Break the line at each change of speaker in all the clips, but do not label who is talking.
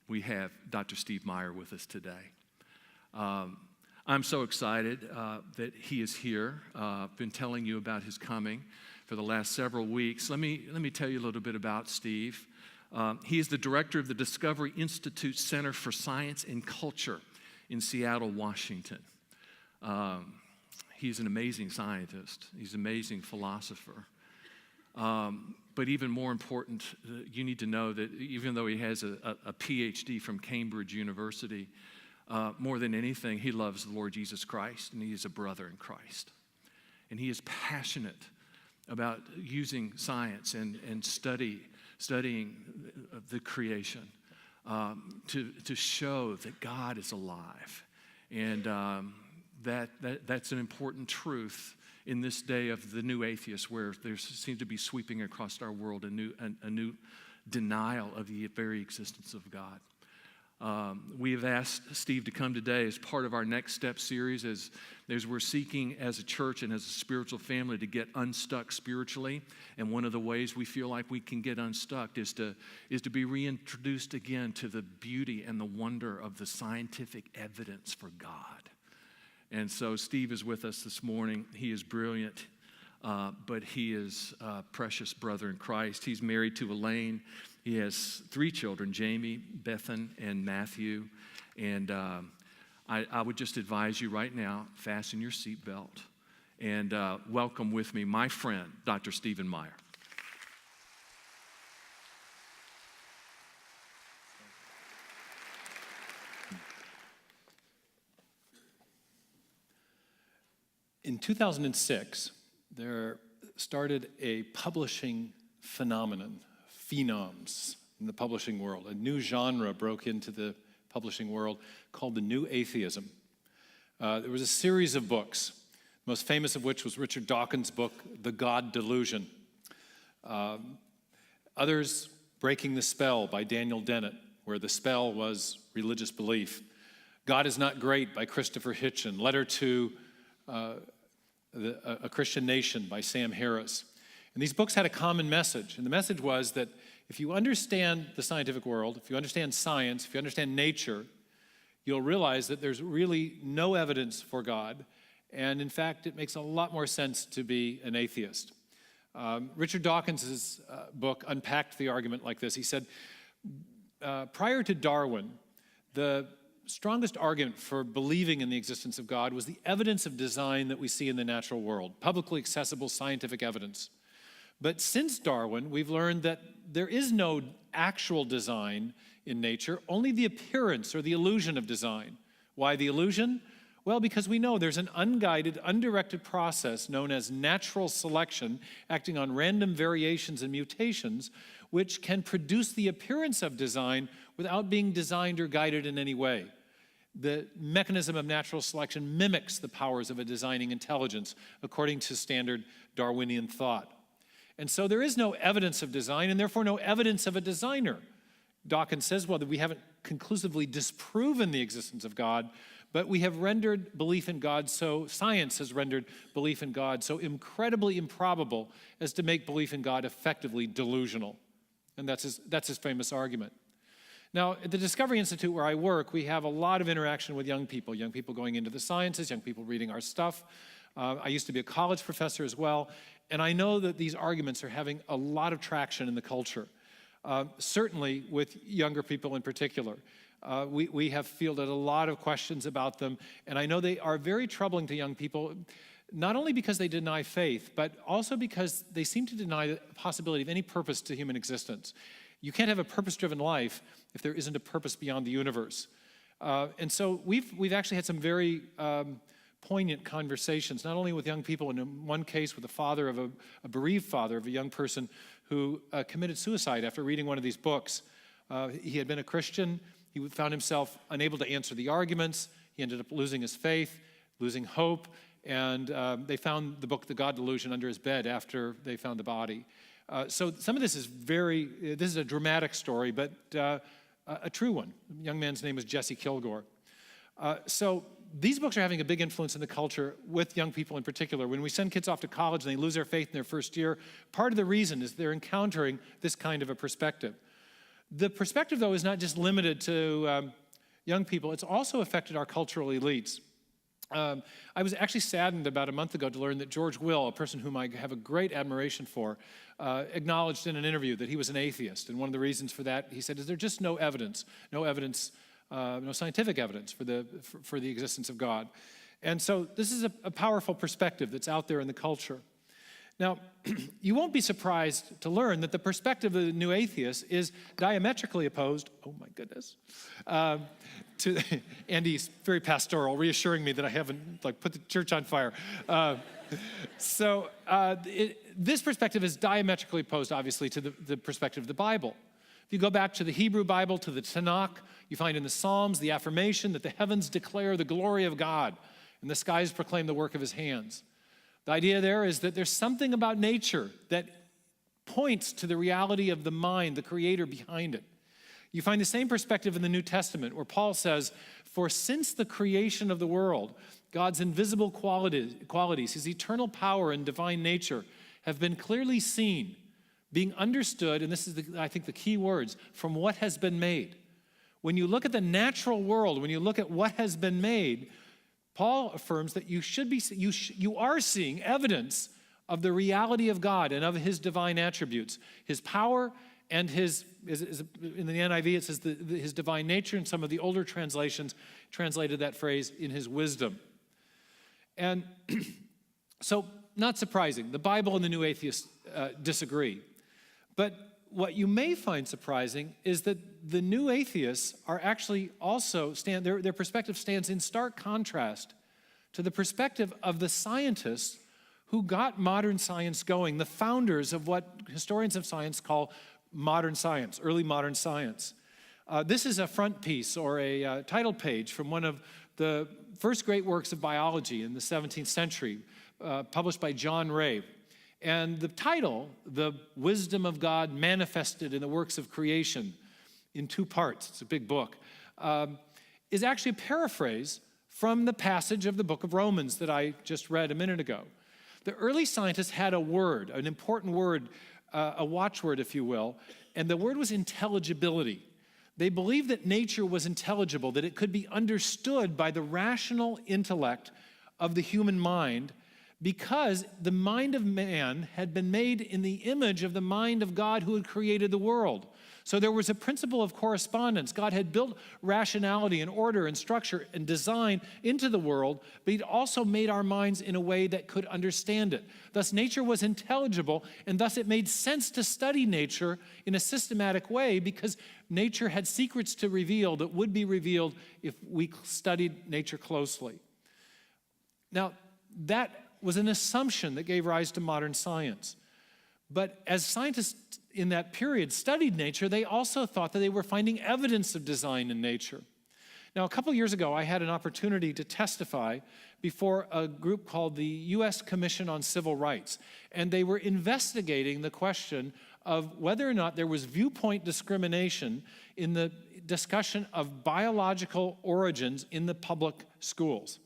we have Dr. Steve Meyer with us today. I'm so excited that he is here. I've been telling you about his coming for the last several weeks. Let me tell you a little bit about Steve. He is the director of the Discovery Institute Center for Science and Culture in Seattle, Washington. He's an amazing scientist. He's an amazing philosopher. But even more important, you need to know that even though he has a PhD from Cambridge University, more than anything, he loves the Lord Jesus Christ, and he is a brother in Christ. And he is passionate about using science and studying the creation to show that God is alive. And that's an important truth in this day of the new atheist, where there seems to be sweeping across our world a new denial of the very existence of God. We have asked Steve to come today as part of our Next Step series as we're seeking as a church and as a spiritual family to get unstuck spiritually. And one of the ways we feel like we can get unstuck is to be reintroduced again to the beauty and the wonder of the scientific evidence for God. And so Steve is with us this morning. He is brilliant, but he is a precious brother in Christ. He's married to Elaine. He has 3 children, Jamie, Bethan, and Matthew. And I would just advise you right now, fasten your seatbelt and welcome with me my friend, Dr. Stephen Meyer.
In 2006, there started a publishing phenomenon, phenoms in the publishing world. A new genre broke into the publishing world called the New Atheism. There was a series of books, most famous of which was Richard Dawkins' book, The God Delusion. Others, Breaking the Spell by Daniel Dennett, where the spell was religious belief. God is Not Great by Christopher Hitchens. Letter to A Christian Nation by Sam Harris. And these books had a common message. And the message was that if you understand the scientific world, if you understand science, if you understand nature, you'll realize that there's really no evidence for God. And in fact, it makes a lot more sense to be an atheist. Richard Dawkins' book unpacked the argument like this. He said, prior to Darwin, the strongest argument for believing in the existence of God was the evidence of design that we see in the natural world, publicly accessible scientific evidence. But since Darwin, we've learned that there is no actual design in nature, only the appearance or the illusion of design. Why the illusion? Well, because we know there's an unguided, undirected process known as natural selection, acting on random variations and mutations, which can produce the appearance of design without being designed or guided in any way. The mechanism of natural selection mimics the powers of a designing intelligence, according to standard Darwinian thought. And so there is no evidence of design, and therefore no evidence of a designer. Dawkins says, well, that we haven't conclusively disproven the existence of God, but we have rendered belief in God science has rendered belief in God so incredibly improbable as to make belief in God effectively delusional. And that's his famous argument. Now, at the Discovery Institute where I work, we have a lot of interaction with young people going into the sciences, young people reading our stuff. I used to be a college professor as well, and I know that these arguments are having a lot of traction in the culture, certainly with younger people in particular. We have fielded a lot of questions about them, and I know they are very troubling to young people, not only because they deny faith, but also because they seem to deny the possibility of any purpose to human existence. You can't have a purpose-driven life if there isn't a purpose beyond the universe. And so we've actually had some very poignant conversations, not only with young people, in one case with a bereaved father of a young person who committed suicide after reading one of these books. He had been a Christian. He found himself unable to answer the arguments. He ended up losing his faith, losing hope, and they found the book, The God Delusion, under his bed after they found the body. So some of this is a dramatic story, but a true one. The young man's name is Jesse Kilgore. So these books are having a big influence in the culture with young people in particular. When we send kids off to college and they lose their faith in their first year, part of the reason is they're encountering this kind of a perspective. The perspective, though, is not just limited to young people. It's also affected our cultural elites. I was actually saddened about a month ago to learn that George Will, a person whom I have a great admiration for, acknowledged in an interview that he was an atheist. And one of the reasons for that, he said, is there's just no scientific evidence for the existence of God. And so this is a powerful perspective that's out there in the culture. Now, you won't be surprised to learn that the perspective of the new atheist is diametrically opposed, oh my goodness, to Andy's very pastoral, reassuring me that I haven't put the church on fire. This perspective is diametrically opposed, obviously, to the perspective of the Bible. If you go back to the Hebrew Bible, to the Tanakh, you find in the Psalms the affirmation that the heavens declare the glory of God and the skies proclaim the work of his hands. The idea there is that there's something about nature that points to the reality of the mind, the creator behind it. You find the same perspective in the New Testament, where Paul says, for since the creation of the world, God's invisible qualities, his eternal power and divine nature have been clearly seen, being understood, and this is, I think, the key words, from what has been made. When you look at the natural world, when you look at what has been made, Paul affirms that you are seeing evidence of the reality of God and of his divine attributes, his power and in the NIV it says his divine nature, and some of the older translations translated that phrase in his wisdom. And so, not surprising, the Bible and the new atheists disagree. But what you may find surprising is that the new atheists are actually also their perspective stands in stark contrast to the perspective of the scientists who got modern science going, the founders of what historians of science call modern science, early modern science. This is a front piece or a title page from one of the first great works of biology in the 17th century, published by John Ray. And the title, The Wisdom of God Manifested in the Works of Creation, in 2 parts, it's a big book, is actually a paraphrase from the passage of the book of Romans that I just read a minute ago. The early scientists had a word, an important word, a watchword, if you will, and the word was intelligibility. They believed that nature was intelligible, that it could be understood by the rational intellect of the human mind, because the mind of man had been made in the image of the mind of God who had created the world. So there was a principle of correspondence. God had built rationality and order and structure and design into the world, but he'd also made our minds in a way that could understand it. Thus, nature was intelligible, and thus it made sense to study nature in a systematic way, because nature had secrets to reveal that would be revealed if we studied nature closely. Now, that was an assumption that gave rise to modern science. But as scientists in that period studied nature, they also thought that they were finding evidence of design in nature. Now, a couple years ago, I had an opportunity to testify before a group called the U.S. Commission on Civil Rights, and they were investigating the question of whether or not there was viewpoint discrimination in the discussion of biological origins in the public schools.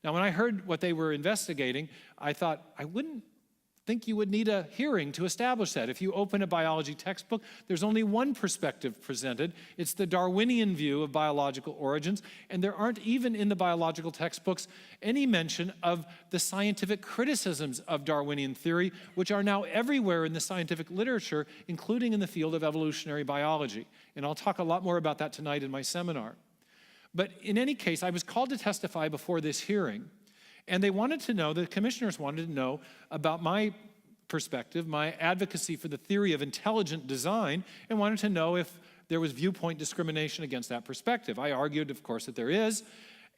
Now, when I heard what they were investigating, I thought, I wouldn't think you would need a hearing to establish that. If you open a biology textbook, there's only one perspective presented. It's the Darwinian view of biological origins, and there aren't even in the biological textbooks any mention of the scientific criticisms of Darwinian theory, which are now everywhere in the scientific literature, including in the field of evolutionary biology. And I'll talk a lot more about that tonight in my seminar. But in any case, I was called to testify before this hearing, and they wanted to know, the commissioners wanted to know about my perspective, my advocacy for the theory of intelligent design, and wanted to know if there was viewpoint discrimination against that perspective. I argued, of course, that there is.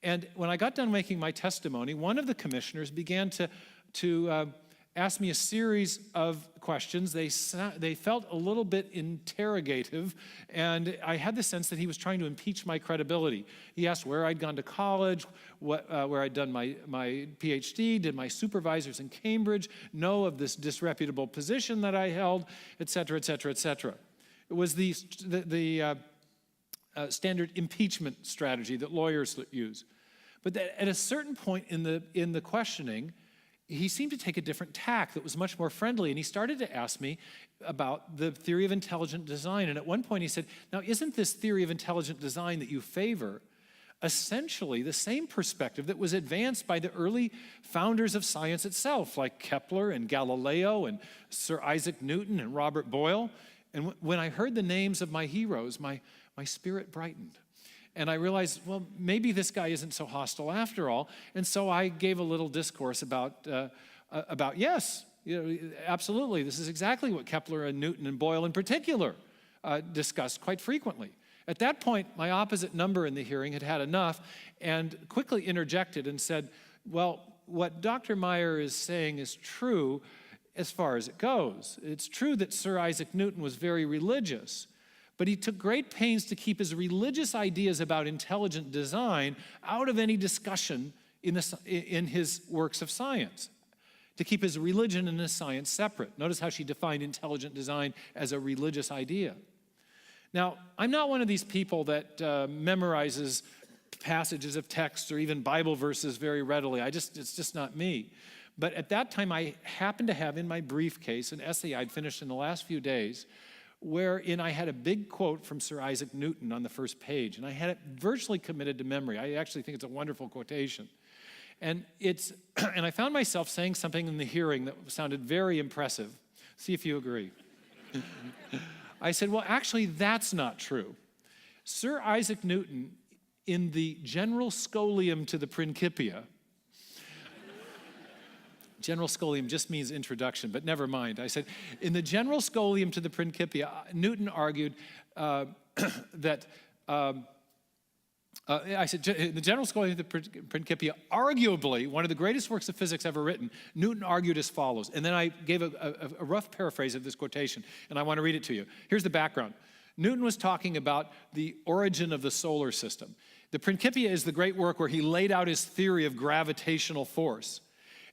And when I got done making my testimony, one of the commissioners began to ask me a series of questions. They felt a little bit interrogative, and I had the sense that he was trying to impeach my credibility. He asked where I'd gone to college, where I'd done my PhD, did my supervisors in Cambridge know of this disreputable position that I held, et cetera, et cetera, et cetera. It was the standard impeachment strategy that lawyers use. But at a certain point in the questioning, he seemed to take a different tack that was much more friendly, and he started to ask me about the theory of intelligent design. And at one point he said, now, isn't this theory of intelligent design that you favor essentially the same perspective that was advanced by the early founders of science itself, like Kepler and Galileo and Sir Isaac Newton and Robert Boyle? And when I heard the names of my heroes, my spirit brightened. And I realized, well, maybe this guy isn't so hostile after all. And so I gave a little discourse about yes, absolutely, this is exactly what Kepler and Newton and Boyle in particular discussed quite frequently. At that point, my opposite number in the hearing had had enough and quickly interjected and said, well, what Dr. Meyer is saying is true as far as it goes. It's true that Sir Isaac Newton was very religious, but he took great pains to keep his religious ideas about intelligent design out of any discussion in his works of science, to keep his religion and his science separate. Notice how she defined intelligent design as a religious idea. Now, I'm not one of these people that memorizes passages of text or even Bible verses very readily. It's just not me. But at that time, I happened to have in my briefcase an essay I'd finished in the last few days, wherein I had a big quote from Sir Isaac Newton on the first page, and I had it virtually committed to memory. I actually think it's a wonderful quotation. And I found myself saying something in the hearing that sounded very impressive. See if you agree. I said, well, actually, that's not true. Sir Isaac Newton, in the General Scholium to the Principia, General Scholium just means introduction, but never mind. I said, in the General Scholium to the Principia, Newton argued that, I said, in the General Scholium to the Principia, arguably one of the greatest works of physics ever written, Newton argued as follows. And then I gave a rough paraphrase of this quotation, and I want to read it to you. Here's the background. Newton was talking about the origin of the solar system. The Principia is the great work where he laid out his theory of gravitational force.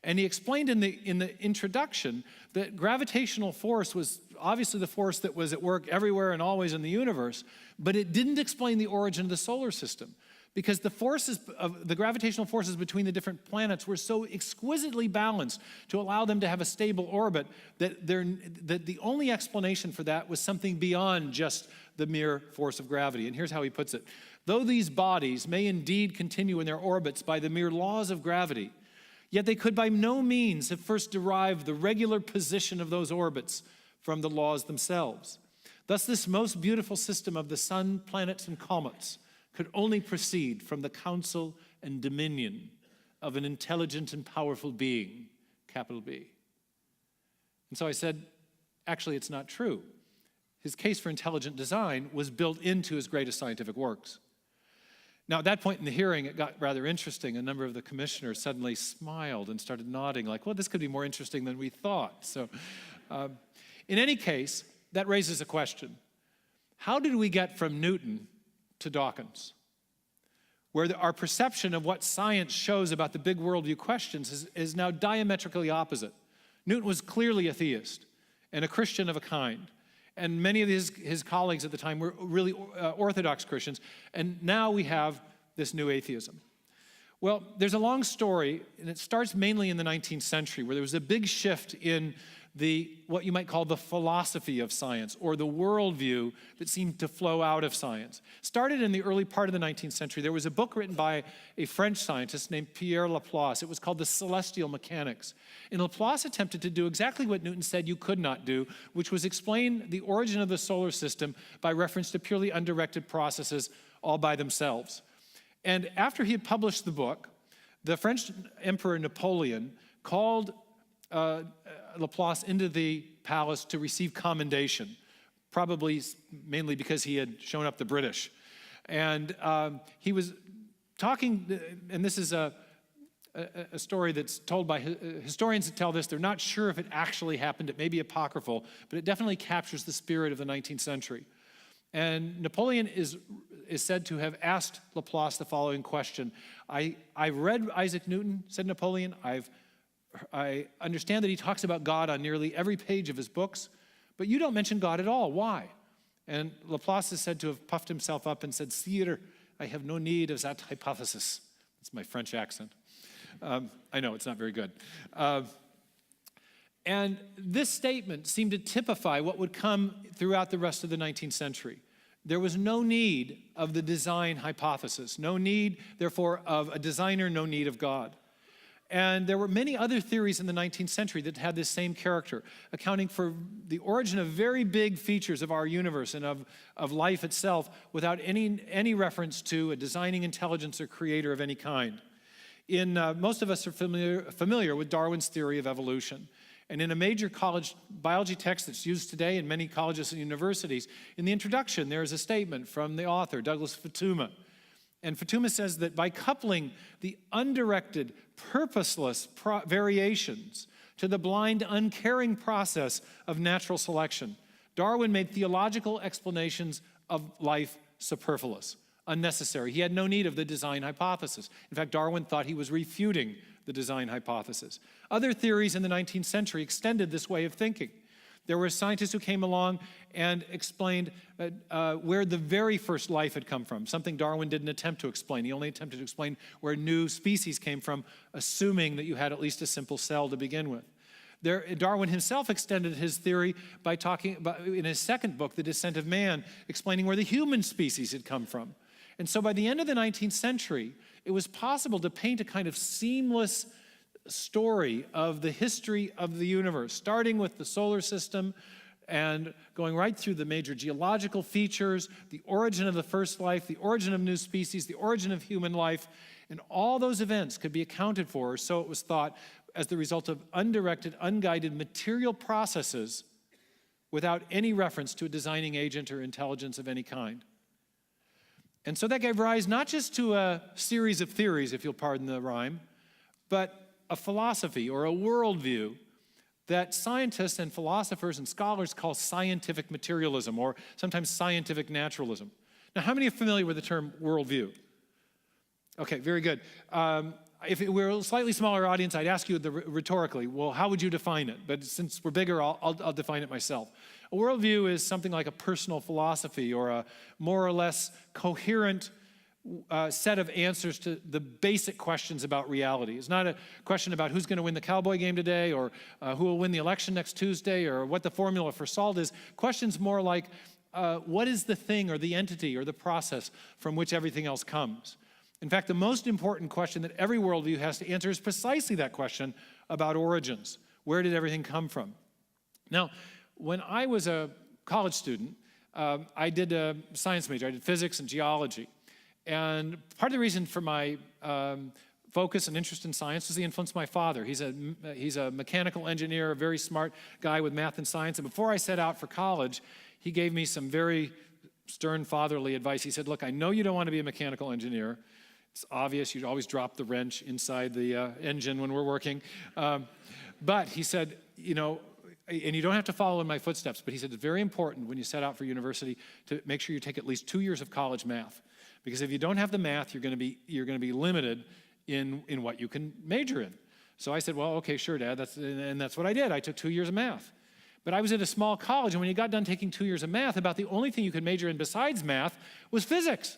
And he explained in the introduction that gravitational force was obviously the force that was at work everywhere and always in the universe, but it didn't explain the origin of the solar system, because the gravitational forces between the different planets were so exquisitely balanced to allow them to have a stable orbit that the only explanation for that was something beyond just the mere force of gravity. And here's how he puts it. Though these bodies may indeed continue in their orbits by the mere laws of gravity, yet they could by no means have first derived the regular position of those orbits from the laws themselves. Thus, this most beautiful system of the sun, planets, and comets could only proceed from the counsel and dominion of an intelligent and powerful being, capital B. And so I said, actually, it's not true. His case for intelligent design was built into his greatest scientific works. Now, at that point in the hearing, it got rather interesting. A number of the commissioners suddenly smiled and started nodding like, well, this could be more interesting than we thought. So in any case, that raises a question. How did we get from Newton to Dawkins, where our perception of what science shows about the big worldview questions is now diametrically opposite? Newton was clearly a theist and a Christian of a kind. And many of his colleagues at the time were really Orthodox Christians. And now we have this new atheism. Well, there's a long story, and it starts mainly in the 19th century, where there was a big shift in what you might call the philosophy of science, or the worldview that seemed to flow out of science. Started in the early part of the 19th century. There was a book written by a French scientist named Pierre Laplace. It was called The Celestial Mechanics. And Laplace attempted to do exactly what Newton said you could not do, which was explain the origin of the solar system by reference to purely undirected processes all by themselves. And after he had published the book, the French Emperor Napoleon called Laplace into the palace to receive commendation, probably mainly because he had shown up the British. And he was talking, and this is a story that's told by historians that tell this. They're not sure if it actually happened. It may be apocryphal, but it definitely captures the spirit of the 19th century. And Napoleon is said to have asked Laplace the following question. I read Isaac Newton, said Napoleon. I understand that he talks about God on nearly every page of his books, but you don't mention God at all. Why? And Laplace is said to have puffed himself up and said, Sire, I have no need of that hypothesis. That's my French accent. I know, it's not very good. And this statement seemed to typify what would come throughout the rest of the 19th century. There was no need of the design hypothesis, no need, therefore, of a designer, no need of God. And there were many other theories in the 19th century that had this same character, accounting for the origin of very big features of our universe and of life itself without any reference to a designing intelligence or creator of any kind. Most of us are familiar with Darwin's theory of evolution. And in a major college biology text that's used today in many colleges and universities, in the introduction, there is a statement from the author, Douglas Futuyma. And Futuyma says that by coupling the undirected, purposeless variations to the blind, uncaring process of natural selection, Darwin made theological explanations of life superfluous, unnecessary. He had no need of the design hypothesis. In fact, Darwin thought he was refuting the design hypothesis. Other theories in the 19th century extended this way of thinking. There were scientists who came along and explained where the very first life had come from, something Darwin didn't attempt to explain. He only attempted to explain where new species came from, assuming that you had at least a simple cell to begin with. Darwin himself extended his theory by talking about, in his second book, The Descent of Man, explaining where the human species had come from. And so by the end of the 19th century, it was possible to paint a kind of seamless story of the history of the universe, starting with the solar system and going right through the major geological features, the origin of the first life, the origin of new species, the origin of human life, and all those events could be accounted for, or so it was thought, as the result of undirected, unguided material processes without any reference to a designing agent or intelligence of any kind. And so that gave rise not just to a series of theories, if you'll pardon the rhyme, but a philosophy or a worldview that scientists and philosophers and scholars call scientific materialism, or sometimes scientific naturalism. Now, how many are familiar with the term worldview? Okay, very good. If it were a slightly smaller audience, I'd ask you rhetorically, well, how would you define it? But since we're bigger, I'll define it myself. A worldview is something like a personal philosophy or a more or less coherent set of answers to the basic questions about reality. It's not a question about who's going to win the Cowboy game today, or who will win the election next Tuesday, or what the formula for salt is. Questions more like, what is the thing or the entity or the process from which everything else comes? In fact, the most important question that every worldview has to answer is precisely that question about origins. Where did everything come from? Now, when I was a college student, I did a science major. I did physics and geology. And part of the reason for my focus and interest in science was the influence of my father. He's a mechanical engineer, a very smart guy with math and science. And before I set out for college, he gave me some very stern fatherly advice. He said, look, I know you don't want to be a mechanical engineer. It's obvious you'd always drop the wrench inside the engine when we're working. But he said, you know, and you don't have to follow in my footsteps, but he said it's very important when you set out for university to make sure you take at least 2 years of college math. Because if you don't have the math, you're going to be limited in what you can major in. So I said, well, okay, sure, Dad, that's what I did. I took 2 years of math. But I was at a small college, and when you got done taking 2 years of math, about the only thing you could major in besides math was physics,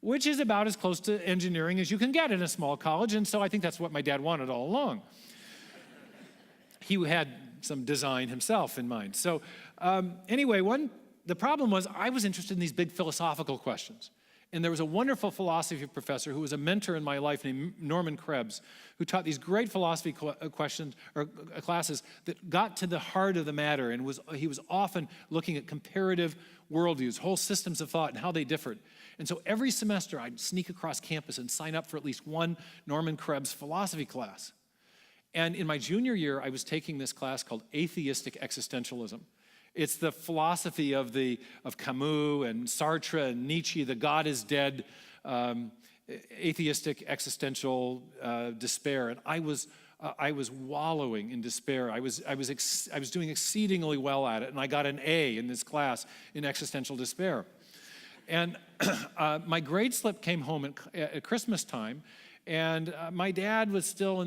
which is about as close to engineering as you can get in a small college. And so I think that's what my dad wanted all along. He had some design himself in mind. So anyway, the problem was I was interested in these big philosophical questions. And there was a wonderful philosophy professor who was a mentor in my life named Norman Krebs, who taught these great philosophy questions or classes that got to the heart of the matter. And he was often looking at comparative worldviews, whole systems of thought and how they differed. And so every semester I'd sneak across campus and sign up for at least one Norman Krebs philosophy class. And in my junior year, I was taking this class called Atheistic Existentialism. It's the philosophy of Camus and Sartre and Nietzsche, the God is dead, atheistic existential despair. And I was wallowing in despair. I was doing exceedingly well at it, and I got an A in this class in existential despair. And my grade slip came home at Christmas time. And my dad was still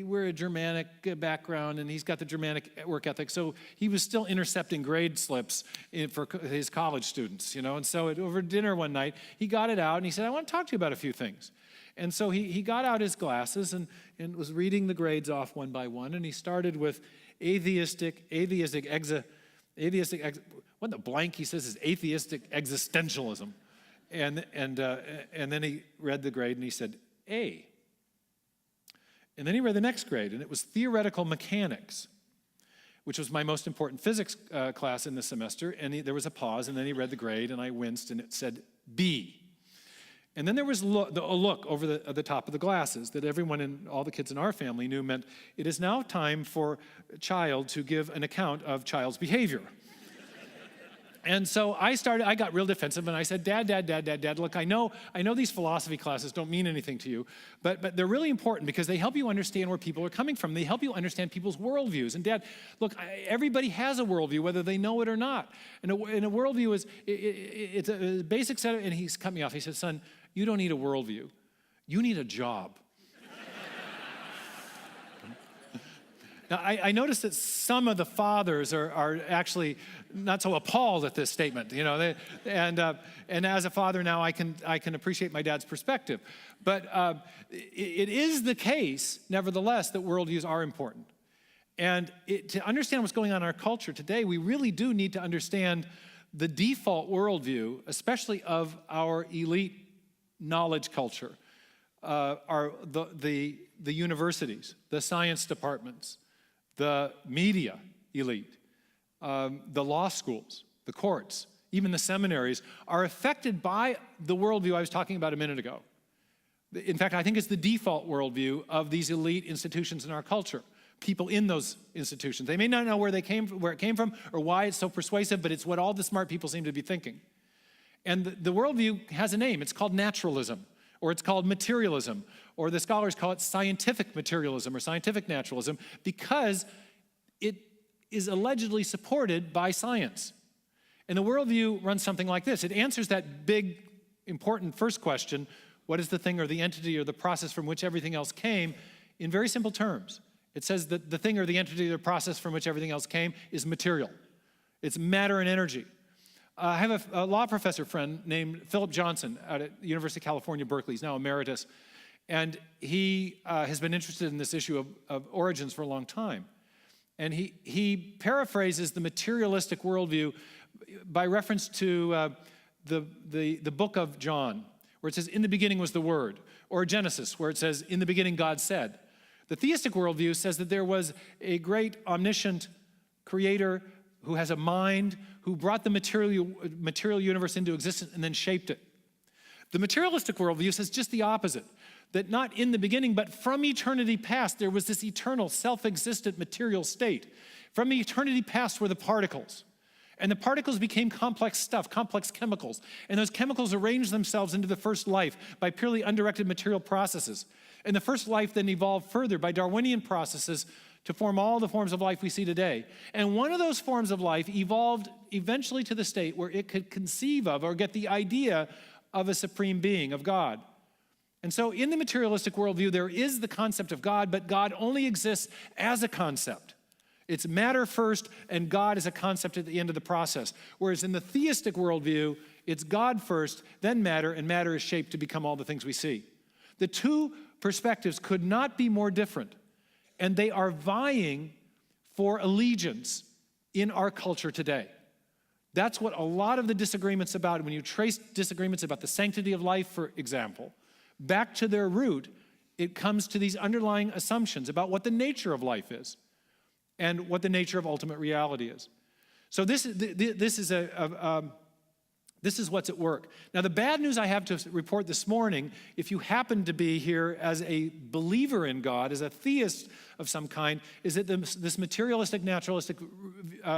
we're a Germanic background, and he's got the Germanic work ethic. So he was still intercepting grade slips for his college students, you know. And so over dinner one night, he got it out, and he said, I want to talk to you about a few things. And so he got out his glasses and was reading the grades off one by one, and he started with what the blank he says is atheistic existentialism. And then he read the grade and he said, A. And then he read the next grade, and it was theoretical mechanics, which was my most important physics class in the semester. And there was a pause, and then he read the grade, and I winced, and it said B. And then there was a look over the top of the glasses that everyone and all the kids in our family knew meant it is now time for a child to give an account of child's behavior. And so I got real defensive, and I said, Dad, look, I know these philosophy classes don't mean anything to you, but they're really important because they help you understand where people are coming from. They help you understand people's worldviews. And Dad, look, everybody has a worldview, whether they know it or not. And a worldview it's a basic set of, and he's cut me off. He said, son, you don't need a worldview. You need a job. Now, I noticed that some of the fathers are actually not so appalled at this statement, and as a father now, I can appreciate my dad's perspective. But it is the case, nevertheless, that worldviews are important. And to understand what's going on in our culture today, we really do need to understand the default worldview, especially of our elite knowledge culture, the universities, the science departments, the media elite, the law schools, the courts, even the seminaries are affected by the worldview I was talking about a minute ago. In fact, I think it's the default worldview of these elite institutions in our culture. People in those institutions. They may not know where it came from or why it's so persuasive, but it's what all the smart people seem to be thinking. And the worldview has a name. It's called naturalism, or it's called materialism, or the scholars call it scientific materialism or scientific naturalism, because it is allegedly supported by science. And the worldview runs something like this. It answers that big, important first question, what is the thing or the entity or the process from which everything else came, in very simple terms. It says that the thing or the entity or the process from which everything else came is material. It's matter and energy. I have a law professor friend named Philip Johnson out at the University of California, Berkeley. He's now emeritus. And he has been interested in this issue of origins for a long time. And he paraphrases the materialistic worldview by reference to the book of John, where it says, in the beginning was the Word, or Genesis, where it says, in the beginning God said. The theistic worldview says that there was a great omniscient creator who has a mind, who brought the material universe into existence and then shaped it. The materialistic worldview says just the opposite, that not in the beginning, but from eternity past, there was this eternal, self-existent material state. From eternity past were the particles. And the particles became complex stuff, complex chemicals. And those chemicals arranged themselves into the first life by purely undirected material processes. And the first life then evolved further by Darwinian processes to form all the forms of life we see today. And one of those forms of life evolved eventually to the state where it could conceive of or get the idea of a supreme being, of God. And so in the materialistic worldview, there is the concept of God, but God only exists as a concept. It's matter first, and God is a concept at the end of the process. Whereas in the theistic worldview, it's God first, then matter, and matter is shaped to become all the things we see. The two perspectives could not be more different, and they are vying for allegiance in our culture today. That's what a lot of the disagreements about, when you trace disagreements about the sanctity of life, for example, back to their root, it comes to these underlying assumptions about what the nature of life is and what the nature of ultimate reality is. So this is what's at work. Now, the bad news I have to report this morning, if you happen to be here as a believer in God, as a theist of some kind, is that this materialistic, naturalistic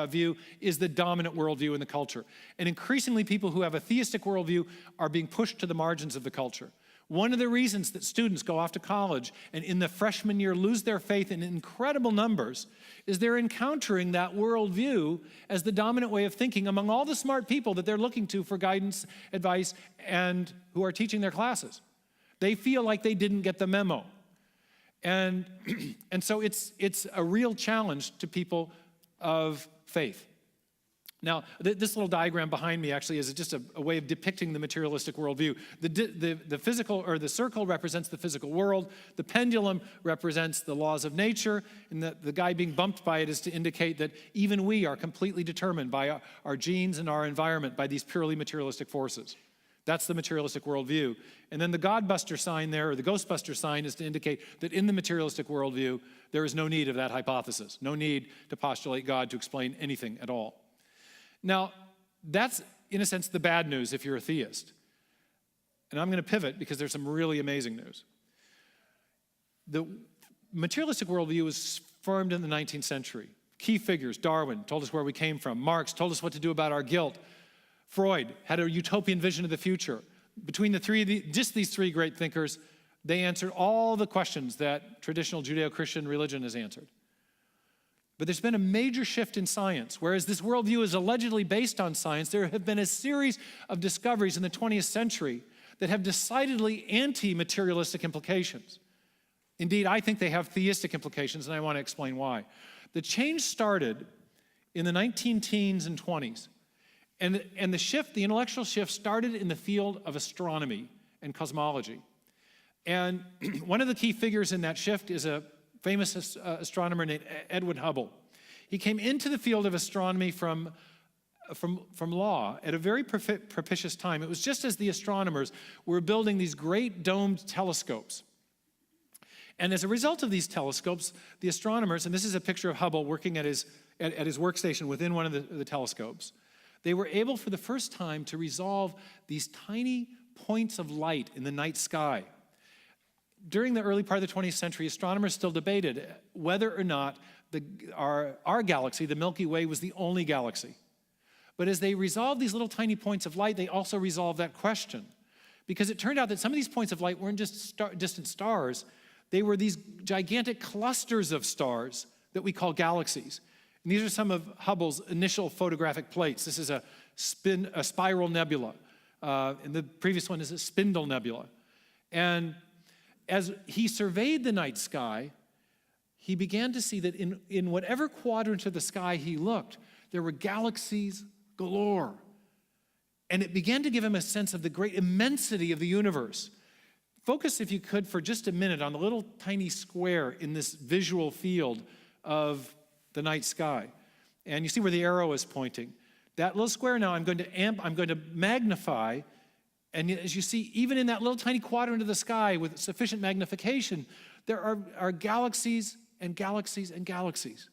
view is the dominant worldview in the culture. And increasingly, people who have a theistic worldview are being pushed to the margins of the culture. One of the reasons that students go off to college and in the freshman year lose their faith in incredible numbers is they're encountering that worldview as the dominant way of thinking among all the smart people that they're looking to for guidance, advice, and who are teaching their classes. They feel like they didn't get the memo. And so it's a real challenge to people of faith. Now, this little diagram behind me actually is just a way of depicting the materialistic worldview. The physical, or the circle represents the physical world. The pendulum represents the laws of nature. And the guy being bumped by it is to indicate that even we are completely determined by our genes and our environment by these purely materialistic forces. That's the materialistic worldview. And then the Godbuster sign there, or the Ghostbuster sign, is to indicate that in the materialistic worldview, there is no need of that hypothesis, no need to postulate God to explain anything at all. Now, that's, in a sense, the bad news if you're a theist. And I'm going to pivot because there's some really amazing news. The materialistic worldview was formed in the 19th century. Key figures: Darwin told us where we came from. Marx told us what to do about our guilt. Freud had a utopian vision of the future. Between just these three great thinkers, they answered all the questions that traditional Judeo-Christian religion has answered. But there's been a major shift in science. Whereas this worldview is allegedly based on science, there have been a series of discoveries in the 20th century that have decidedly anti-materialistic implications. Indeed, I think they have theistic implications, and I want to explain why. The change started in the 19-teens and 20s. And the intellectual shift started in the field of astronomy and cosmology. And one of the key figures in that shift is a famous astronomer named Edwin Hubble. He came into the field of astronomy from law at a very propitious time. It was just as the astronomers were building these great domed telescopes. And as a result of these telescopes, the astronomers, and this is a picture of Hubble working at his workstation within one of the telescopes, they were able for the first time to resolve these tiny points of light in the night sky. During the early part of the 20th century, astronomers still debated whether or not our galaxy, the Milky Way, was the only galaxy. But as they resolved these little tiny points of light, they also resolved that question. Because it turned out that some of these points of light weren't just distant stars, they were these gigantic clusters of stars that we call galaxies. And these are some of Hubble's initial photographic plates. This is a spiral nebula, and the previous one is a spindle nebula. And as he surveyed the night sky, he began to see that in whatever quadrant of the sky he looked, there were galaxies galore. And it began to give him a sense of the great immensity of the universe. Focus, if you could, for just a minute on the little tiny square in this visual field of the night sky. And you see where the arrow is pointing. That little square now I'm going to magnify. And as you see, even in that little tiny quadrant of the sky with sufficient magnification, there are galaxies and galaxies and galaxies.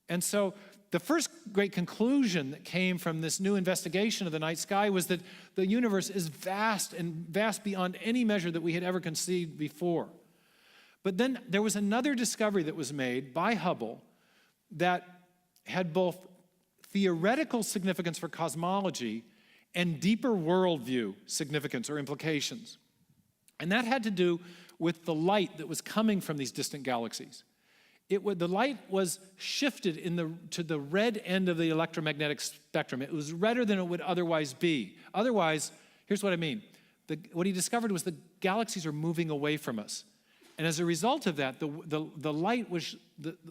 And so the first great conclusion that came from this new investigation of the night sky was that the universe is vast and vast beyond any measure that we had ever conceived before. But then there was another discovery that was made by Hubble that had both theoretical significance for cosmology and deeper worldview significance or implications. And that had to do with the light that was coming from these distant galaxies. The light was shifted to the red end of the electromagnetic spectrum. It was redder than it would otherwise be. Otherwise, here's what I mean. What he discovered was the galaxies are moving away from us. And as a result of that, the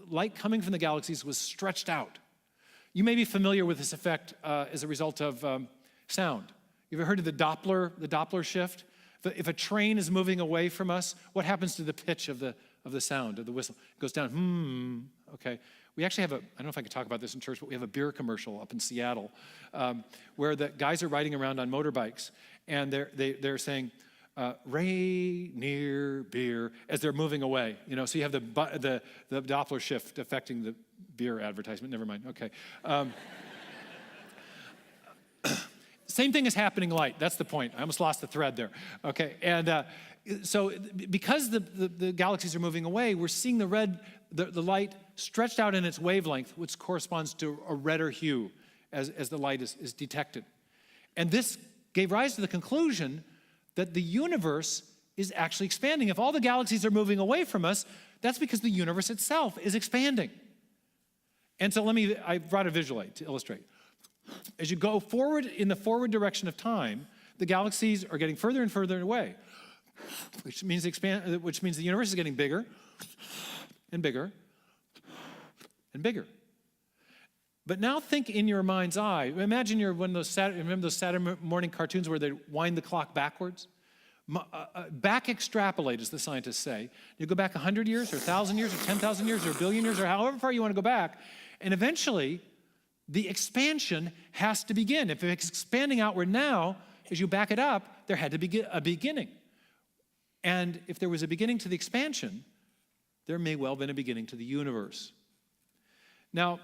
light coming from the galaxies was stretched out. You may be familiar with this effect as a result of sound. You ever heard of the Doppler shift? If a train is moving away from us, what happens to the pitch of the sound, of the whistle? It goes down, okay. We actually have I don't know if I can talk about this in church, but we have a beer commercial up in Seattle where the guys are riding around on motorbikes and they're saying, Rainier beer, as they're moving away. So you have the Doppler shift affecting the beer advertisement. Never mind, okay. Same thing is happening light. That's the point. I almost lost the thread there. Okay, and so because the galaxies are moving away, we're seeing the light stretched out in its wavelength, which corresponds to a redder hue as the light is detected. And this gave rise to the conclusion that the universe is actually expanding. If all the galaxies are moving away from us, that's because the universe itself is expanding. And so I brought a visual aid to illustrate. As you go forward in the forward direction of time, the galaxies are getting further and further away, which means the universe is getting bigger and bigger and bigger. But now think in your mind's eye. Imagine you're one of those remember those Saturday morning cartoons where they wind the clock backwards? Back extrapolate, as the scientists say. You go back 100 years or 1,000 years or 10,000 years or a billion years or however far you want to go back, and eventually the expansion has to begin. If it's expanding outward now, as you back it up, there had to be a beginning. And if there was a beginning to the expansion, there may well have been a beginning to the universe. Now,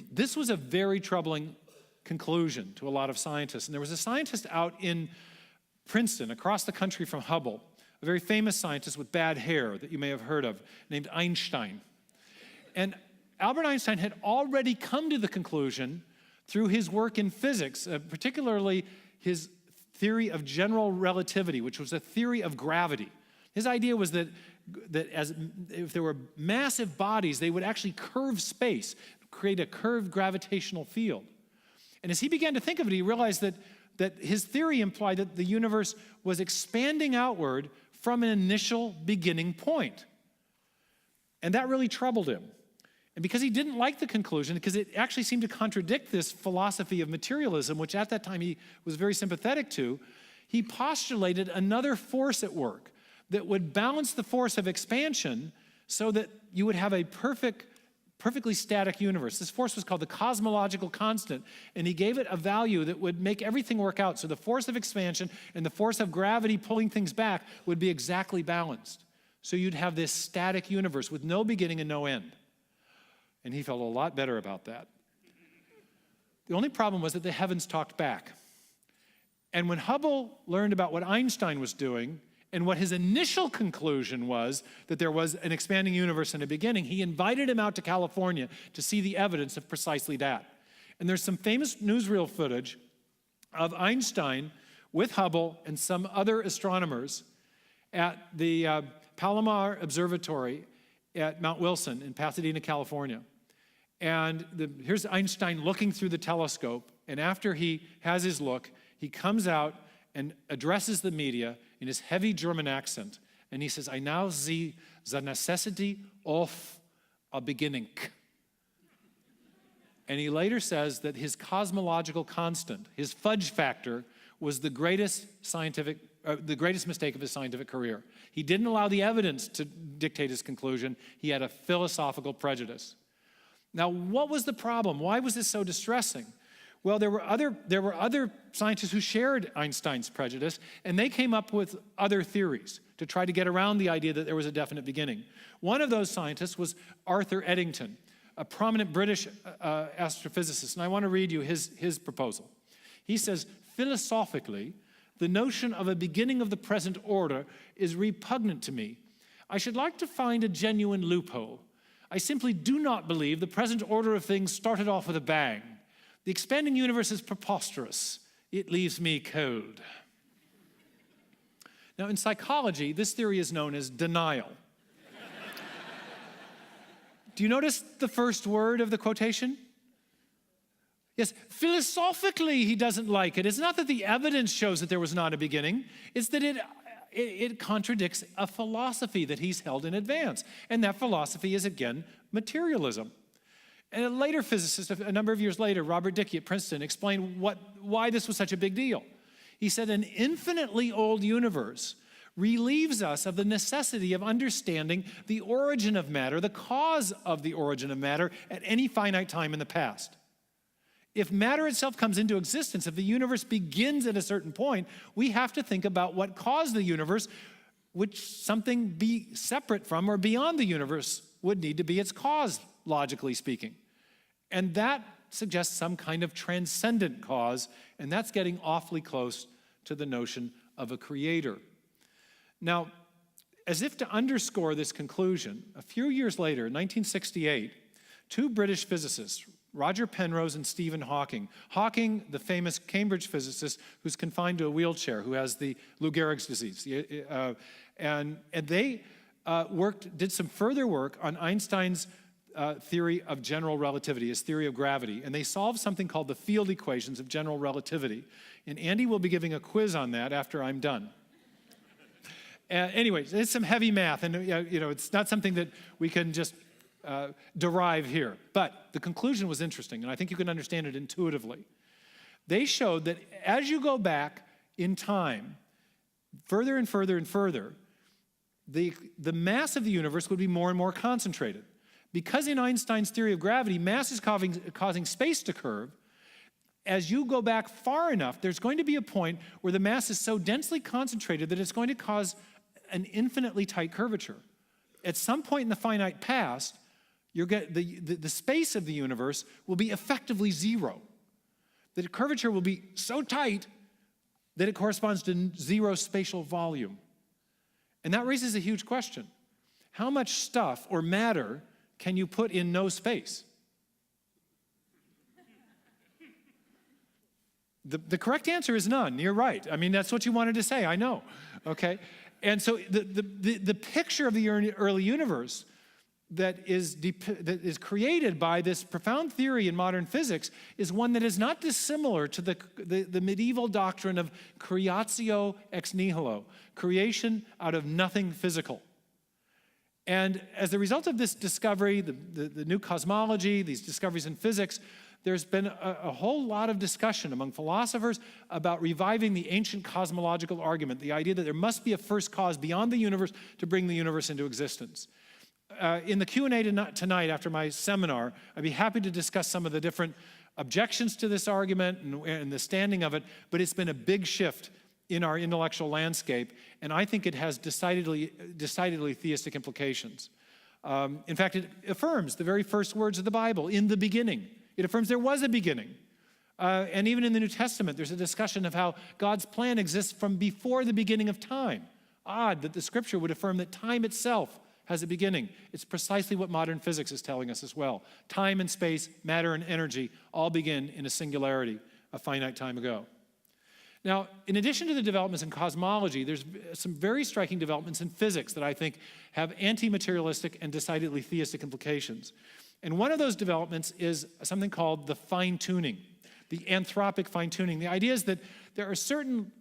this was a very troubling conclusion to a lot of scientists. And there was a scientist out in Princeton, across the country from Hubble, a very famous scientist with bad hair that you may have heard of, named Einstein. And Albert Einstein had already come to the conclusion through his work in physics, particularly his theory of general relativity, which was a theory of gravity. His idea was that if there were massive bodies, they would actually curve space, create a curved gravitational field. And as he began to think of it, he realized that his theory implied that the universe was expanding outward from an initial beginning point. And that really troubled him. And because he didn't like the conclusion, because it actually seemed to contradict this philosophy of materialism, which at that time he was very sympathetic to, he postulated another force at work that would balance the force of expansion so that you would have a perfectly static universe. This force was called the cosmological constant, and he gave it a value that would make everything work out. So the force of expansion and the force of gravity pulling things back would be exactly balanced. So you'd have this static universe with no beginning and no end. And he felt a lot better about that. The only problem was that the heavens talked back. And when Hubble learned about what Einstein was doing, and what his initial conclusion was, that there was an expanding universe in a beginning, he invited him out to California to see the evidence of precisely that. And there's some famous newsreel footage of Einstein with Hubble and some other astronomers at the Palomar Observatory at Mount Wilson in Pasadena, California. And here's Einstein looking through the telescope, and after he has his look, he comes out and addresses the media in his heavy German accent. And he says, "I now see the necessity of a beginning." And he later says that his cosmological constant, his fudge factor, was the greatest mistake of his scientific career. He didn't allow the evidence to dictate his conclusion. He had a philosophical prejudice. Now, what was the problem? Why was this so distressing? Well, there were other scientists who shared Einstein's prejudice, and they came up with other theories to try to get around the idea that there was a definite beginning. One of those scientists was Arthur Eddington, a prominent British astrophysicist, and I want to read you his proposal. He says, "Philosophically, the notion of a beginning of the present order is repugnant to me. I should like to find a genuine loophole. I simply do not believe the present order of things started off with a bang. The expanding universe is preposterous. It leaves me cold." Now, in psychology, this theory is known as denial. Do you notice the first word of the quotation? Yes, philosophically, he doesn't like it. It's not that the evidence shows that there was not a beginning. It's that it contradicts a philosophy that he's held in advance. And that philosophy is, again, materialism. And a later physicist, a number of years later, Robert Dicke at Princeton, explained why this was such a big deal. He said, an infinitely old universe relieves us of the necessity of understanding the origin of matter, the cause of the origin of matter at any finite time in the past. If matter itself comes into existence, if the universe begins at a certain point, we have to think about what caused the universe, which something be separate from or beyond the universe would need to be its cause, logically speaking. And that suggests some kind of transcendent cause, and that's getting awfully close to the notion of a creator. Now, as if to underscore this conclusion, a few years later, 1968, two British physicists, Roger Penrose and Stephen Hawking. Hawking, the famous Cambridge physicist who's confined to a wheelchair, who has the Lou Gehrig's disease. And they did some further work on Einstein's theory of general relativity, his theory of gravity. And they solved something called the field equations of general relativity. And Andy will be giving a quiz on that after I'm done. Anyways, it's some heavy math, and it's not something that we can just derive here. But the conclusion was interesting, and I think you can understand it intuitively. They showed that as you go back in time, further and further and further, the mass of the universe would be more and more concentrated. Because in Einstein's theory of gravity, mass is causing space to curve, as you go back far enough, there's going to be a point where the mass is so densely concentrated that it's going to cause an infinitely tight curvature. At some point in the finite past, the space of the universe will be effectively zero. The curvature will be so tight that it corresponds to zero spatial volume. And that raises a huge question. How much stuff or matter can you put in no space? The correct answer is none. You're right. I mean, that's what you wanted to say. I know. Okay? And so the picture of the early universe that is created by this profound theory in modern physics is one that is not dissimilar to the medieval doctrine of creatio ex nihilo, creation out of nothing physical. And as a result of this discovery, the new cosmology, these discoveries in physics, there's been a whole lot of discussion among philosophers about reviving the ancient cosmological argument, the idea that there must be a first cause beyond the universe to bring the universe into existence. In the Q&A tonight after my seminar, I'd be happy to discuss some of the different objections to this argument and the standing of it, but it's been a big shift in our intellectual landscape, and I think it has decidedly theistic implications. In fact, it affirms the very first words of the Bible, in the beginning. It affirms there was a beginning. And even in the New Testament, there's a discussion of how God's plan exists from before the beginning of time. Odd that the scripture would affirm that time itself has a beginning. It's precisely what modern physics is telling us as well. Time and space, matter and energy all begin in a singularity a finite time ago. Now, in addition to the developments in cosmology, there's some very striking developments in physics that I think have anti-materialistic and decidedly theistic implications. And one of those developments is something called the fine-tuning, the anthropic fine-tuning. The idea is that there are certain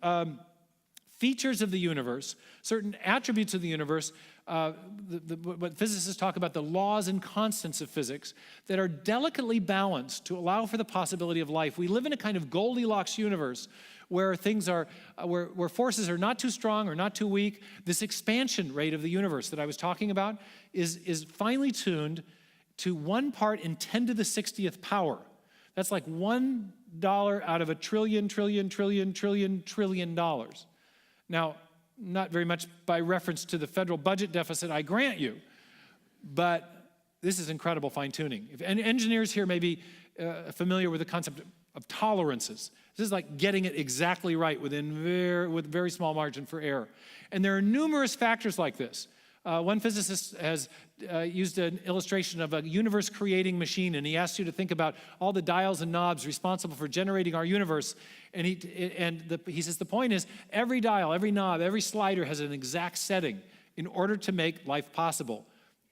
features of the universe, certain attributes of the universe, what physicists talk about, the laws and constants of physics, that are delicately balanced to allow for the possibility of life. We live in a kind of Goldilocks universe where things are, where forces are not too strong or not too weak. This expansion rate of the universe that I was talking about is finely tuned to 1 part in 10 to the 60th power. That's like $1 out of a trillion dollars. Now, not very much by reference to the federal budget deficit, I grant you, but this is incredible fine-tuning. If engineers here may be familiar with the concept of tolerances. This is like getting it exactly right with very small margin for error. And there are numerous factors like this. One physicist has used an illustration of a universe-creating machine, and he asked you to think about all the dials and knobs responsible for generating our universe. And he says the point is every dial, every knob, every slider has an exact setting in order to make life possible.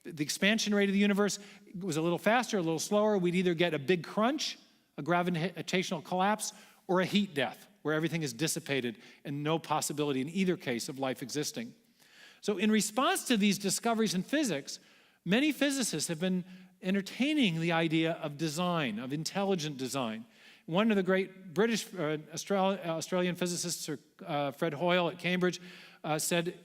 The expansion rate of the universe was a little faster, a little slower. We'd either get a big crunch, a gravitational collapse, or a heat death, where everything is dissipated and no possibility in either case of life existing. So in response to these discoveries in physics, many physicists have been entertaining the idea of design, of intelligent design. One of the great British Australian physicists, Fred Hoyle at Cambridge, said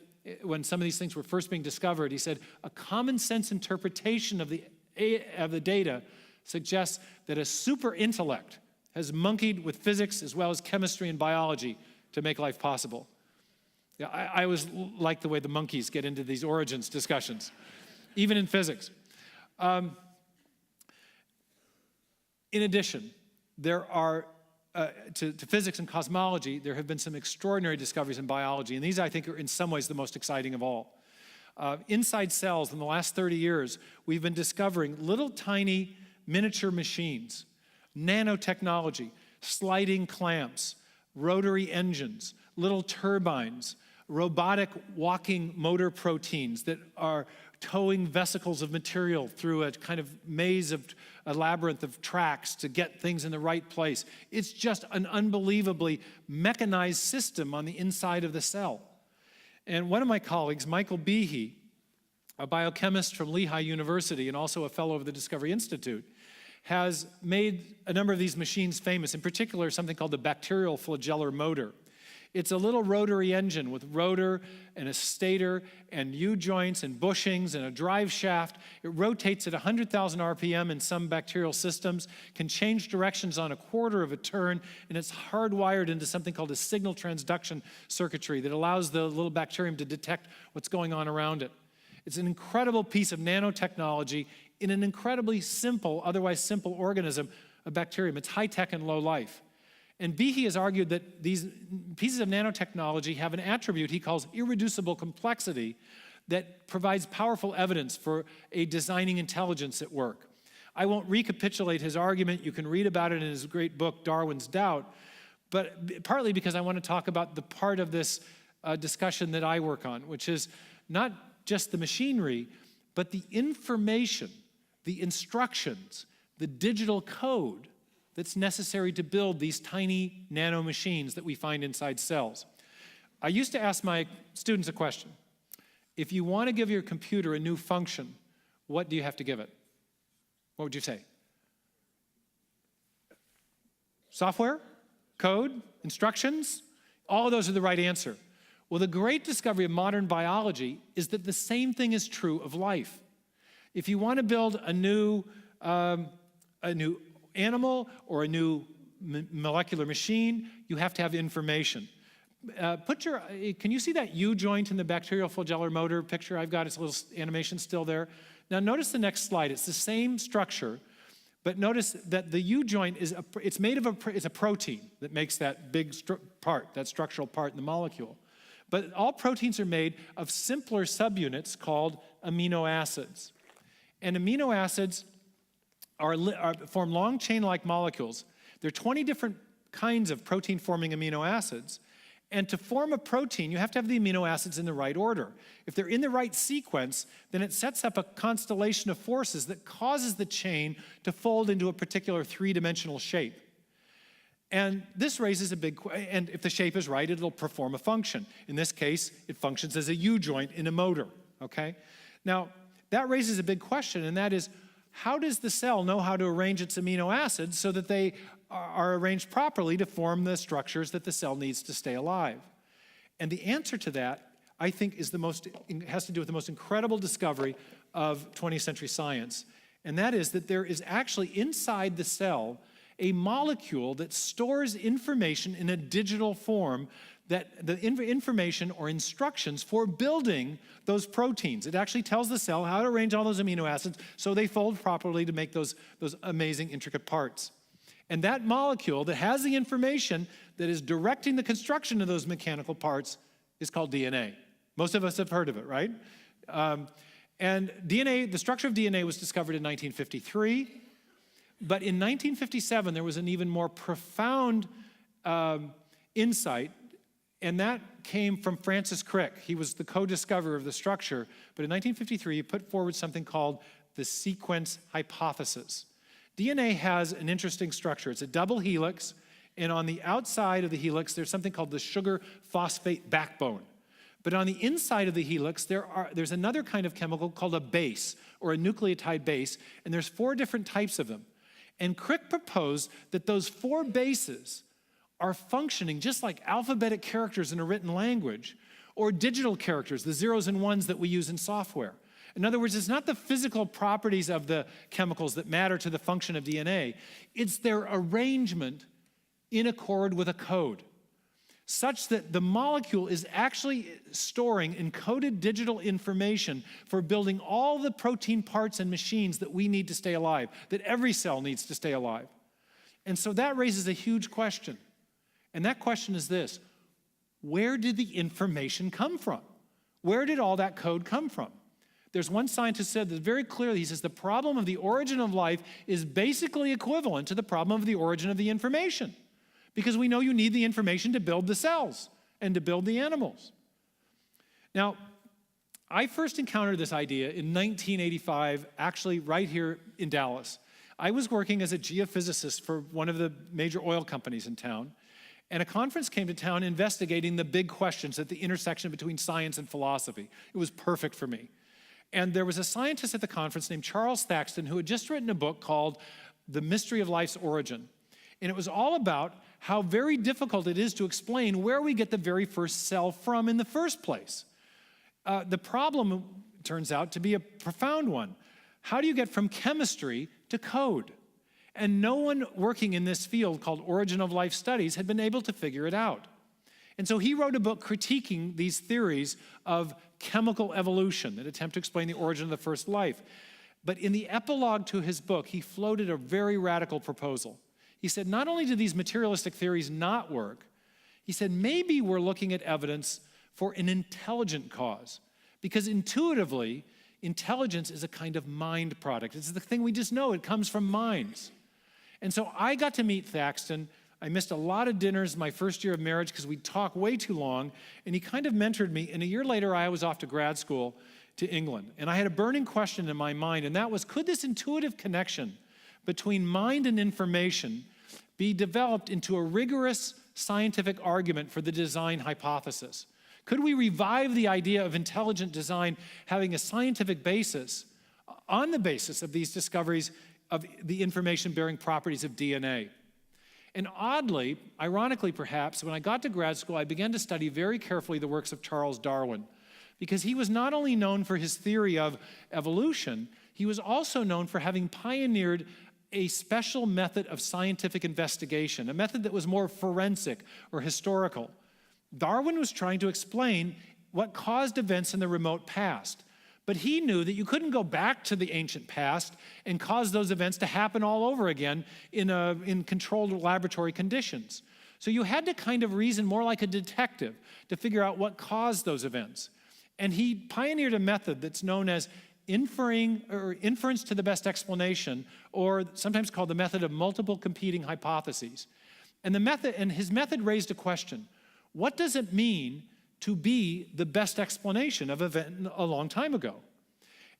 when some of these things were first being discovered, he said, a common sense interpretation of the data suggests that a super intellect has monkeyed with physics as well as chemistry and biology to make life possible. Yeah, I always like the way the monkeys get into these origins discussions, even in physics. In addition, there are, to physics and cosmology, there have been some extraordinary discoveries in biology, and these, I think, are in some ways the most exciting of all. Inside cells, in the last 30 years, we've been discovering little tiny miniature machines, nanotechnology, sliding clamps, rotary engines, little turbines, robotic walking motor proteins that are towing vesicles of material through a kind of maze of a labyrinth of tracks to get things in the right place. It's just an unbelievably mechanized system on the inside of the cell. And one of my colleagues, Michael Behe, a biochemist from Lehigh University and also a fellow of the Discovery Institute, has made a number of these machines famous, in particular something called the bacterial flagellar motor. It's a little rotary engine with rotor and a stator and U-joints and bushings and a drive shaft. It rotates at 100,000 RPM in some bacterial systems, can change directions on a quarter of a turn, and it's hardwired into something called a signal transduction circuitry that allows the little bacterium to detect what's going on around it. It's an incredible piece of nanotechnology in an incredibly simple, otherwise simple organism, a bacterium. It's high-tech and low-life. And Behe has argued that these pieces of nanotechnology have an attribute he calls irreducible complexity that provides powerful evidence for a designing intelligence at work. I won't recapitulate his argument. You can read about it in his great book, Darwin's Doubt, but partly because I want to talk about the part of this discussion that I work on, which is not just the machinery, but the information, the instructions, the digital code that's necessary to build these tiny nano machines that we find inside cells. I used to ask my students a question. If you want to give your computer a new function, what do you have to give it? What would you say? Software? Code? Instructions? All of those are the right answer. Well, the great discovery of modern biology is that the same thing is true of life. If you want to build a new animal or a new molecular machine, you have to have information. Can you see that U-joint in the bacterial flagellar motor picture I've got? It's a little animation still there. Now notice the next slide. It's the same structure, but notice that the U-joint is it's a protein that makes that big part, that structural part in the molecule. But all proteins are made of simpler subunits called amino acids. And amino acids form long chain-like molecules. There are 20 different kinds of protein-forming amino acids. And to form a protein, you have to have the amino acids in the right order. If they're in the right sequence, then it sets up a constellation of forces that causes the chain to fold into a particular three-dimensional shape. And this raises a big question. And if the shape is right, it'll perform a function. In this case, it functions as a U-joint in a motor, okay? Now, that raises a big question, and that is, how does the cell know how to arrange its amino acids so that they are arranged properly to form the structures that the cell needs to stay alive? And the answer to that, I think, has to do with the most incredible discovery of 20th century science. And that is that there is actually inside the cell a molecule that stores information in a digital form, that the information or instructions for building those proteins. It actually tells the cell how to arrange all those amino acids so they fold properly to make those amazing intricate parts. And that molecule that has the information that is directing the construction of those mechanical parts is called DNA. Most of us have heard of it, right? And DNA, the structure of DNA was discovered in 1953, but in 1957 there was an even more profound insight. And that came from Francis Crick. He was the co-discoverer of the structure. But in 1953, he put forward something called the sequence hypothesis. DNA has an interesting structure. It's a double helix. And on the outside of the helix, there's something called the sugar phosphate backbone. But on the inside of the helix, there's another kind of chemical called a base, or a nucleotide base. And there's 4 different types of them. And Crick proposed that those 4 bases are functioning just like alphabetic characters in a written language, or digital characters, the zeros and ones that we use in software. In other words, it's not the physical properties of the chemicals that matter to the function of DNA, it's their arrangement in accord with a code, such that the molecule is actually storing encoded digital information for building all the protein parts and machines that we need to stay alive, that every cell needs to stay alive. And so that raises a huge question. And that question is this: where did the information come from? Where did all that code come from? There's one scientist said that very clearly, he says, the problem of the origin of life is basically equivalent to the problem of the origin of the information. Because we know you need the information to build the cells and to build the animals. Now, I first encountered this idea in 1985, actually right here in Dallas. I was working as a geophysicist for one of the major oil companies in town. And a conference came to town investigating the big questions at the intersection between science and philosophy. It was perfect for me. And there was a scientist at the conference named Charles Thaxton who had just written a book called The Mystery of Life's Origin. And it was all about how very difficult it is to explain where we get the very first cell from in the first place. The problem turns out to be a profound one. How do you get from chemistry to code? And no one working in this field called Origin of Life Studies had been able to figure it out. And so he wrote a book critiquing these theories of chemical evolution that attempt to explain the origin of the first life. But in the epilogue to his book, he floated a very radical proposal. He said, not only do these materialistic theories not work, he said, maybe we're looking at evidence for an intelligent cause. Because intuitively, intelligence is a kind of mind product. It's the thing we just know. It comes from minds. And so I got to meet Thaxton. I missed a lot of dinners my first year of marriage because we'd talk way too long, and he kind of mentored me. And a year later, I was off to grad school to England. And I had a burning question in my mind, and that was, could this intuitive connection between mind and information be developed into a rigorous scientific argument for the design hypothesis? Could we revive the idea of intelligent design having a scientific basis on the basis of these discoveries of the information-bearing properties of DNA? And oddly, ironically perhaps, when I got to grad school, I began to study very carefully the works of Charles Darwin, because he was not only known for his theory of evolution, he was also known for having pioneered a special method of scientific investigation, a method that was more forensic or historical. Darwin was trying to explain what caused events in the remote past. But he knew that you couldn't go back to the ancient past and cause those events to happen all over again in controlled laboratory conditions. So you had to kind of reason more like a detective to figure out what caused those events. And he pioneered a method that's known as inference to the best explanation, or sometimes called the method of multiple competing hypotheses. And his method raised a question. What does it mean to be the best explanation of an event a long time ago?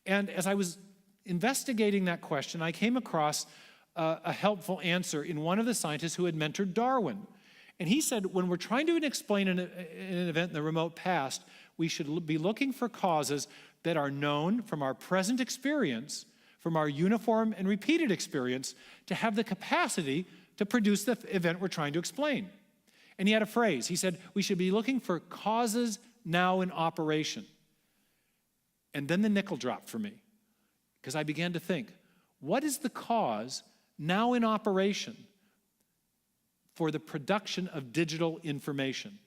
And as I was investigating that question, I came across a helpful answer in one of the scientists who had mentored Darwin. And he said, when we're trying to explain an event in the remote past, we should be looking for causes that are known from our present experience, from our uniform and repeated experience, to have the capacity to produce the event we're trying to explain. And he had a phrase. He said, we should be looking for causes now in operation. And then the nickel dropped for me, because I began to think, what is the cause now in operation for the production of digital information?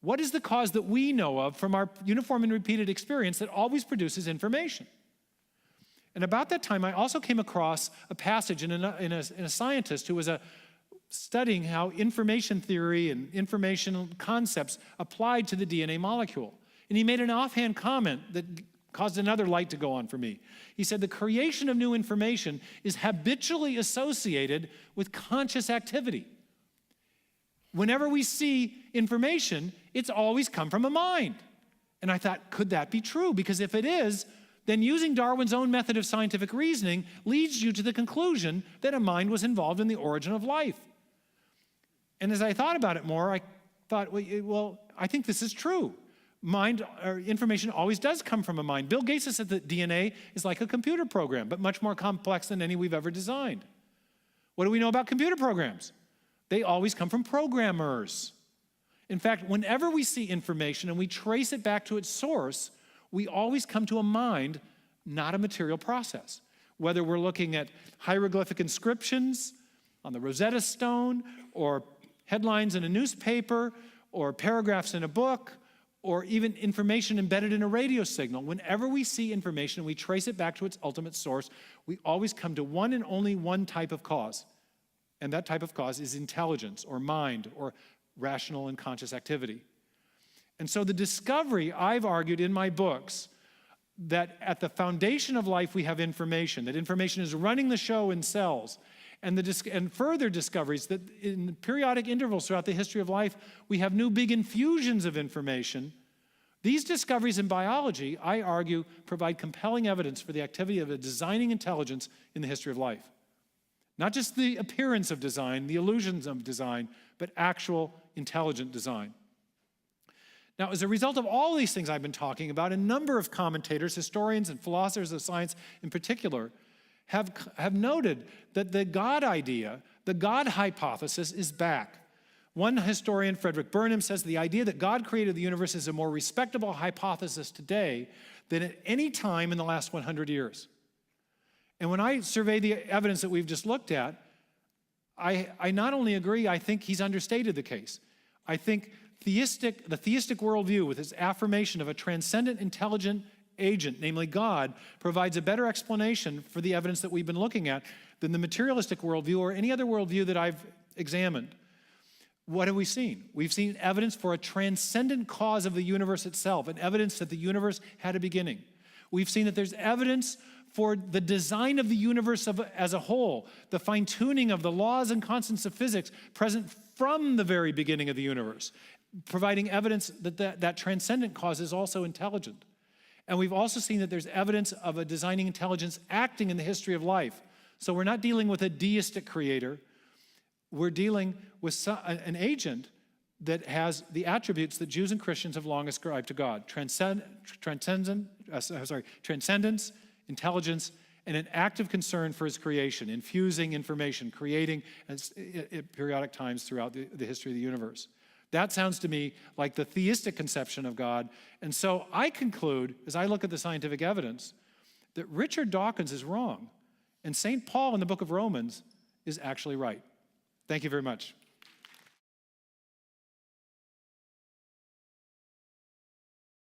What is the cause that we know of from our uniform and repeated experience that always produces information? And about that time, I also came across a passage in a scientist who was studying how information theory and information concepts applied to the DNA molecule. And he made an offhand comment that caused another light to go on for me. He said, the creation of new information is habitually associated with conscious activity. Whenever we see information, it's always come from a mind. And I thought, could that be true? Because if it is, then using Darwin's own method of scientific reasoning leads you to the conclusion that a mind was involved in the origin of life. And as I thought about it more, I thought, well, I think this is true. Mind or information always does come from a mind. Bill Gates has said that DNA is like a computer program, but much more complex than any we've ever designed. What do we know about computer programs? They always come from programmers. In fact, whenever we see information and we trace it back to its source, we always come to a mind, not a material process. Whether we're looking at hieroglyphic inscriptions on the Rosetta Stone, or headlines in a newspaper, or paragraphs in a book, or even information embedded in a radio signal. Whenever we see information and we trace it back to its ultimate source, we always come to one and only one type of cause. And that type of cause is intelligence, or mind, or rational and conscious activity. And so the discovery, I've argued in my books, that at the foundation of life we have information, that information is running the show in cells, and further discoveries that in periodic intervals throughout the history of life, we have new big infusions of information. These discoveries in biology, I argue, provide compelling evidence for the activity of a designing intelligence in the history of life. Not just the appearance of design, the illusions of design, but actual intelligent design. Now, as a result of all these things I've been talking about, a number of commentators, historians and philosophers of science in particular, have noted that the God idea, the God hypothesis, is back. One historian, Frederick Burnham, says the idea that God created the universe is a more respectable hypothesis today than at any time in the last 100 years. And when I survey the evidence that we've just looked at, I not only agree, I think he's understated the case. I think the theistic worldview, with its affirmation of a transcendent, intelligent agent, namely God, provides a better explanation for the evidence that we've been looking at than the materialistic worldview or any other worldview that I've examined. What have we seen? We've seen evidence for a transcendent cause of the universe itself, and evidence that the universe had a beginning. We've seen that there's evidence for the design of the universe as a whole, the fine-tuning of the laws and constants of physics present from the very beginning of the universe, providing evidence that that transcendent cause is also intelligent. And we've also seen that there's evidence of a designing intelligence acting in the history of life. So we're not dealing with a deistic creator. We're dealing with an agent that has the attributes that Jews and Christians have long ascribed to God: transcendence, intelligence, and an active concern for his creation, infusing information, creating at periodic times throughout the history of the universe. That sounds to me like the theistic conception of God. And so I conclude, as I look at the scientific evidence, that Richard Dawkins is wrong, and St. Paul in the book of Romans is actually right. Thank you very much.